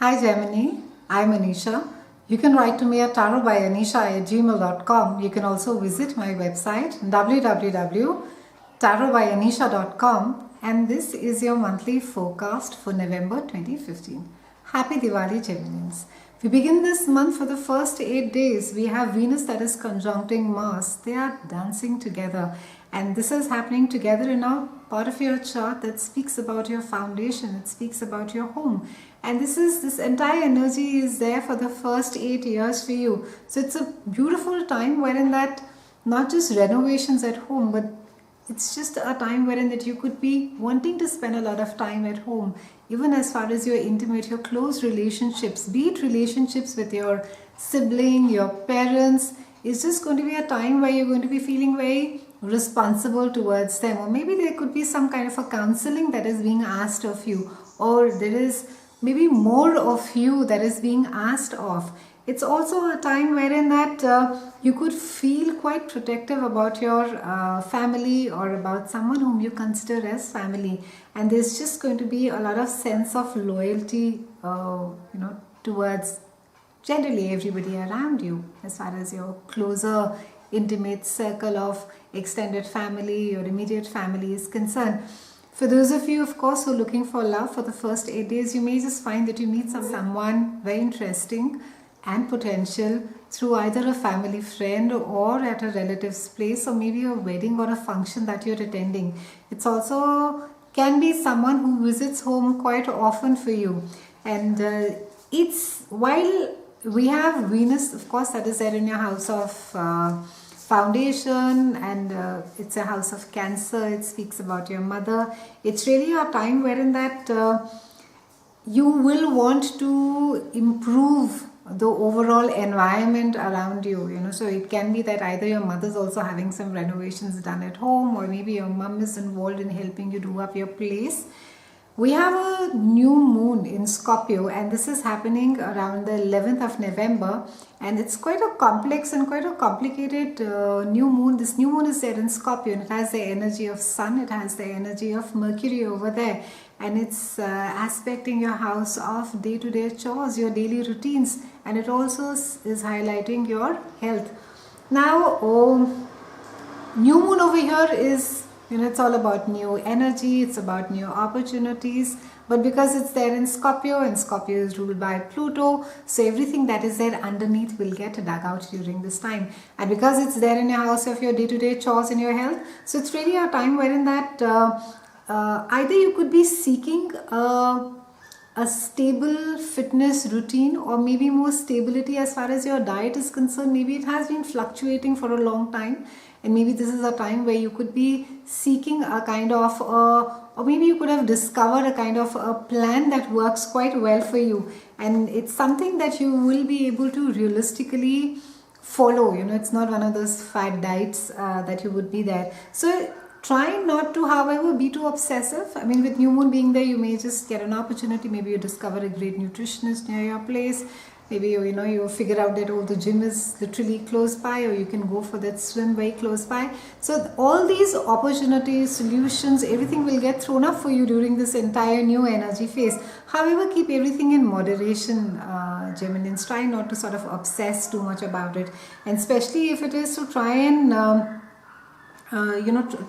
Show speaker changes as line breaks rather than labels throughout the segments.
Hi Gemini, I'm Anisha. You can write to me at tarotbyanisha@gmail.com. You can also visit my website www.tarotbyanisha.com, and this is your monthly forecast for November 2015. Happy Diwali Geminians. We begin this month for the first 8 days. We have Venus that is conjuncting Mars. They are dancing together, and this is happening together in a part of your chart that speaks about your foundation. It speaks about your home, and this entire energy is there for the first 8 years for you. So it's a beautiful time wherein that not just renovations at home, but it's just a time wherein that you could be wanting to spend a lot of time at home, even as far as your intimate, your close relationships, be it relationships with your sibling, your parents. It's just going to be a time where you're going to be feeling very responsible towards them, or maybe there could be some kind of a counseling that is being asked of you, or there is maybe more of you that is being asked of. It's also a time wherein that you could feel quite protective about your family, or about someone whom you consider as family, and there's just going to be a lot of sense of loyalty towards generally everybody around you, as far as your closer intimate circle of extended family, your immediate family is concerned. For those of you, of course, who are looking for love for the first 8 days, you may just find that you meet someone very interesting and potential through either a family friend or at a relative's place, or maybe a wedding or a function that you're attending. It's also can be someone who visits home quite often for you, and it's while we have Venus, of course, that is there in your house of foundation, and it's a house of Cancer. It speaks about your mother. It's really a time wherein that you will want to improve the overall environment around you, so it can be that either your mother's also having some renovations done at home, or maybe your mom is involved in helping you do up your place. We have a new moon in Scorpio, and this is happening around the 11th of November, and it's quite a complex and quite a complicated new moon. This new moon is there in Scorpio, and it has the energy of Sun, it has the energy of Mercury over there, and it's aspecting your house of day-to-day chores, your daily routines, and it also is highlighting your health. Now, new moon over here is, it's all about new energy, it's about new opportunities, but because it's there in Scorpio, and Scorpio is ruled by Pluto, so everything that is there underneath will get dug out during this time. And because it's there in your house of your day-to-day chores and your health, so it's really a time wherein that either you could be seeking a stable fitness routine, or maybe more stability as far as your diet is concerned. Maybe it has been fluctuating for a long time, and maybe this is a time where you could be seeking a kind of or maybe you could have discovered a kind of a plan that works quite well for you, and it's something that you will be able to realistically follow. It's not one of those fad diets that you would be there. So try not to, however, be too obsessive. I mean, with new moon being there, you may just get an opportunity. Maybe you discover a great nutritionist near your place. Maybe you figure out that, the gym is literally close by, or you can go for that swim very close by. So all these opportunities, solutions, everything will get thrown up for you during this entire new energy phase. However, keep everything in moderation, Geminians. Try not to sort of obsess too much about it, and especially if it is to try and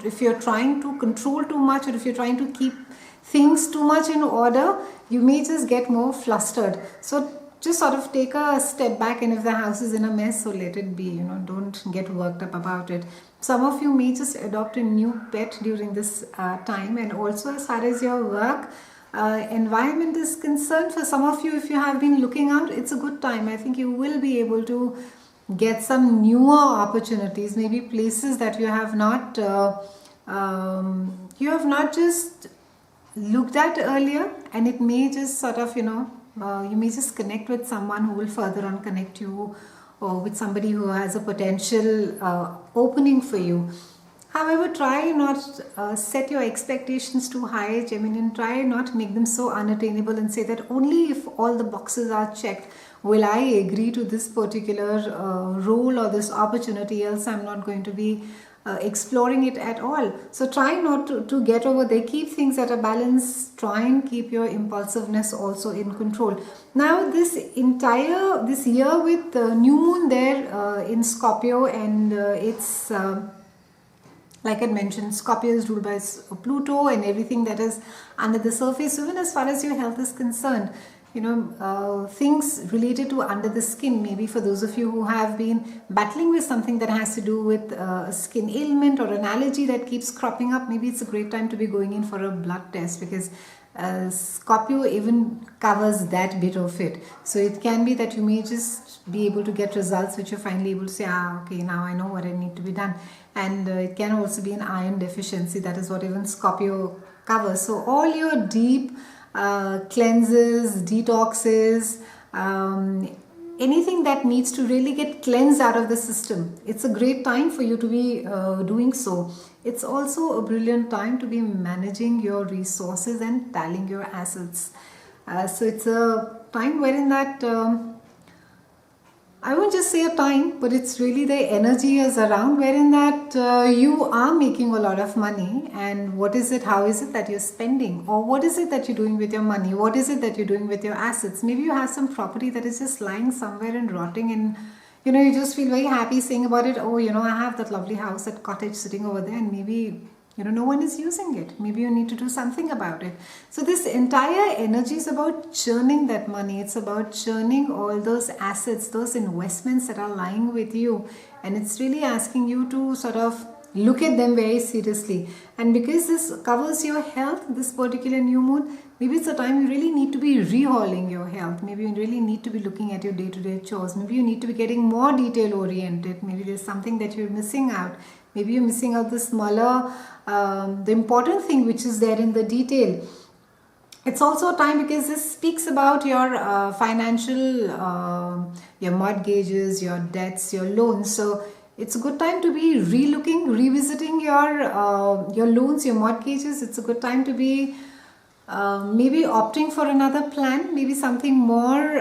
if you're trying to control too much, or if you're trying to keep things too much in order, you may just get more flustered. So just sort of take a step back, and if the house is in a mess, so let it be. Don't get worked up about it. Some of you may just adopt a new pet during this time, and also as far as your work environment is concerned, for some of you, if you have been looking out, it's a good time. I think you will be able to get some newer opportunities, maybe places that you have not just looked at earlier, and it may just sort of you may just connect with someone who will further on connect you, or with somebody who has a potential opening for you. However, try not set your expectations too high, Gemini. Try not make them so unattainable and say that only if all the boxes are checked will I agree to this particular role or this opportunity, else I'm not going to be exploring it at all. So try not to get over there. Keep things at a balance. Try and keep your impulsiveness also in control. Now this year with the new moon there in Scorpio, and it's like I mentioned, Scorpio is ruled by Pluto and everything that is under the surface. Even as far as your health is concerned, things related to under the skin, maybe for those of you who have been battling with something that has to do with a skin ailment or an allergy that keeps cropping up, maybe it's a great time to be going in for a blood test, because Scorpio even covers that bit of it. So it can be that you may just be able to get results which you're finally able to say, okay, now I know what I need to be done. And it can also be an iron deficiency. That is what even Scorpio covers. So all your deep cleanses, detoxes, anything that needs to really get cleansed out of the system, it's a great time for you to be doing so. It's also a brilliant time to be managing your resources and tallying your assets. So it's a time wherein that I won't just say a time, but it's really the energy is around wherein that you are making a lot of money. And what is it, how is it that you're spending? Or what is it that you're doing with your money? What is it that you're doing with your assets? Maybe you have some property that is just lying somewhere and rotting, and you just feel very happy saying about it. Oh, I have that lovely house, that cottage sitting over there, and maybe no one is using it. Maybe you need to do something about it. So this entire energy is about churning that money. It's about churning all those assets, those investments that are lying with you. And it's really asking you to sort of look at them very seriously. And because this covers your health, this particular new moon, maybe it's a time you really need to be rehauling your health. Maybe you really need to be looking at your day-to-day chores. Maybe you need to be getting more detail-oriented. Maybe there's something that you're missing out. Maybe you're missing out the smaller, the important thing which is there in the detail. It's also a time because this speaks about your financial, your mortgages, your debts, your loans. So it's a good time to be revisiting your loans, your mortgages. It's a good time to be maybe opting for another plan. Maybe something more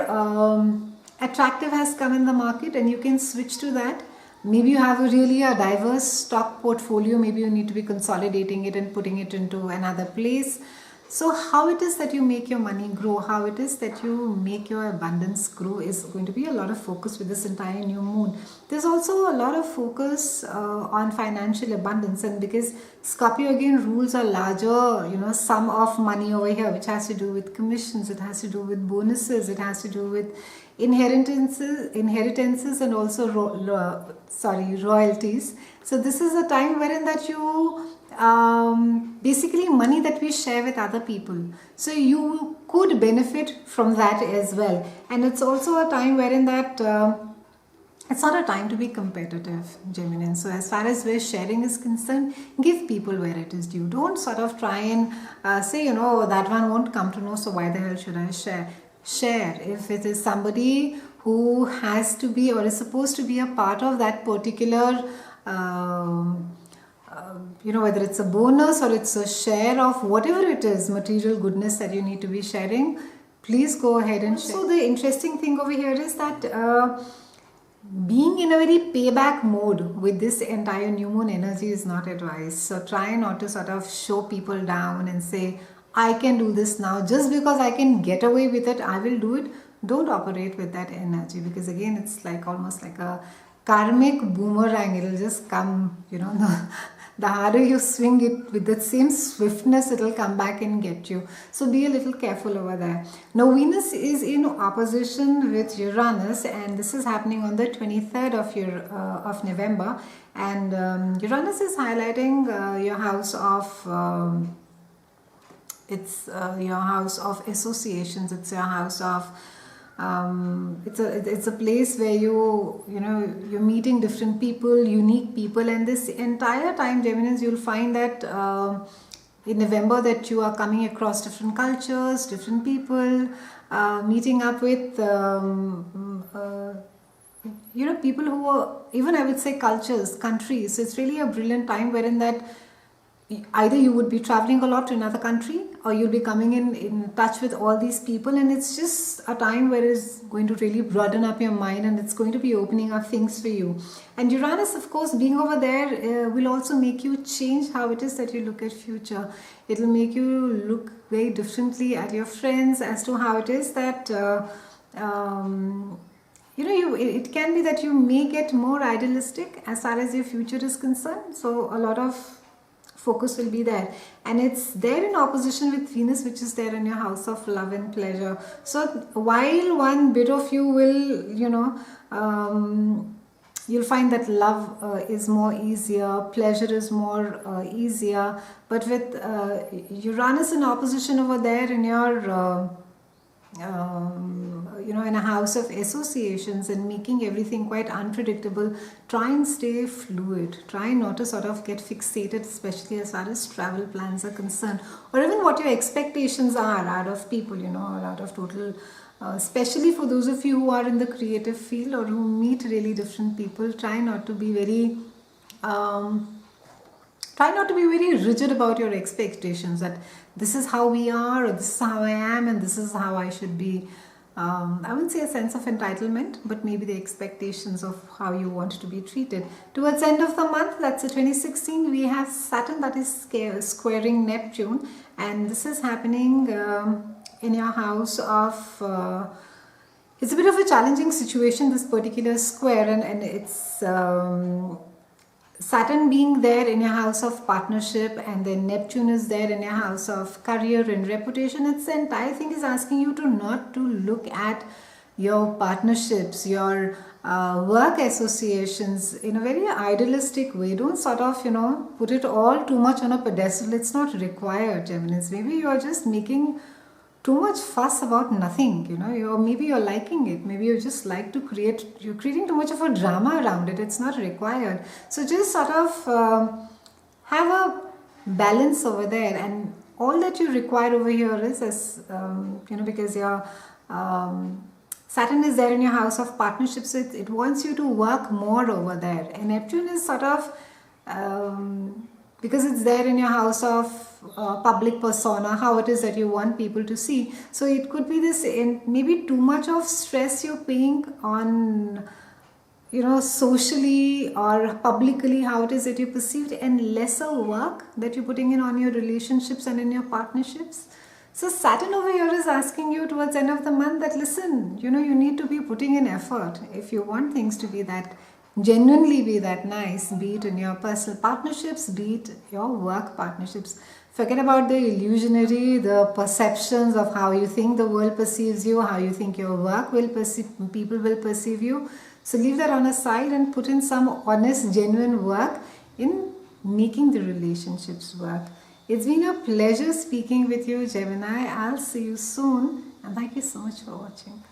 attractive has come in the market and you can switch to that. Maybe you have a diverse stock portfolio. Maybe you need to be consolidating it and putting it into another place. So how it is that you make your money grow, how it is that you make your abundance grow is going to be a lot of focus with this entire new moon. There's also a lot of focus on financial abundance, and because Scorpio again rules a larger, sum of money over here, which has to do with commissions, it has to do with bonuses, it has to do with inheritances and also royalties. So this is a time wherein that you basically money that we share with other people, so you could benefit from that as well. And it's also a time wherein that it's not a time to be competitive, Gemini. So as far as where sharing is concerned, give people where it is due. Don't sort of try and say, that one won't come to know, so why the hell should I share? If it is somebody who has to be or is supposed to be a part of that particular whether it's a bonus or it's a share of whatever it is, material goodness that you need to be sharing, please go ahead and share. So the interesting thing over here is that being in a very payback mode with this entire new moon energy is not advised. So try not to sort of show people down and say, I can do this now. Just because I can get away with it, I will do it. Don't operate with that energy, because again, it's like almost like a karmic boomerang. It'll just come, the harder you swing it with the same swiftness, it'll come back and get you. So be a little careful over there. Now Venus is in opposition with Uranus, and this is happening on the 23rd of November. And Uranus is highlighting your house of it's your house of associations. It's your house of it's a place where you're meeting different people, unique people. And this entire time, Geminis, you'll find that in November that you are coming across different cultures, different people, meeting up with people who are, even I would say cultures, countries. It's really a brilliant time wherein that either you would be traveling a lot to another country, or you'll be coming in touch with all these people, and it's just a time where it's going to really broaden up your mind, and it's going to be opening up things for you. And Uranus, of course, being over there will also make you change how it is that you look at future. It will make you look very differently at your friends, as to how it is that it can be that you may get more idealistic as far as your future is concerned. So a lot of focus will be there, and it's there in opposition with Venus, which is there in your house of love and pleasure. So while one bit of you will, you'll find that love is more easier, pleasure is more easier, but with Uranus in opposition over there in your in a house of associations and making everything quite unpredictable, try and stay fluid. Try not to sort of get fixated, especially as far as travel plans are concerned, or even what your expectations are out of people, or out of total, especially for those of you who are in the creative field or who meet really different people. Try not to be very rigid about your expectations, that this is how we are, or this is how I am, and this is how I should be. I wouldn't say a sense of entitlement, but maybe the expectations of how you want to be treated. Towards the end of the month, that's the 2016, we have Saturn that is squaring Neptune, and this is happening in your house of... it's a bit of a challenging situation, this particular square, and it's... Saturn being there in your house of partnership, and then Neptune is there in your house of career and reputation. It's the entire thing is asking you to not to look at your partnerships, your work associations in a very idealistic way. Don't sort of, put it all too much on a pedestal. It's not required, Geminis. Maybe you are just making too much fuss about nothing, or maybe you're liking it, maybe you just like to you're creating too much of a drama around it. It's not required. So just sort of have a balance over there, and all that you require over here is, because your Saturn is there in your house of partnerships, so it wants you to work more over there, and Neptune is sort of because it's there in your house of public persona, how it is that you want people to see. So it could be this, maybe too much of stress you're paying on, socially or publicly, how it is that you perceived, and lesser work that you're putting in on your relationships and in your partnerships. So Saturn over here is asking you towards the end of the month that, listen, you need to be putting in effort if you want things to be that genuinely be that nice, be it in your personal partnerships, be it your work partnerships. Forget about the illusionary, the perceptions of how you think the world perceives you, how you think your work will perceive, people will perceive you. So leave that on a side and put in some honest, genuine work in making the relationships work. It's been a pleasure speaking with you, Gemini. I'll see you soon, and thank you so much for watching.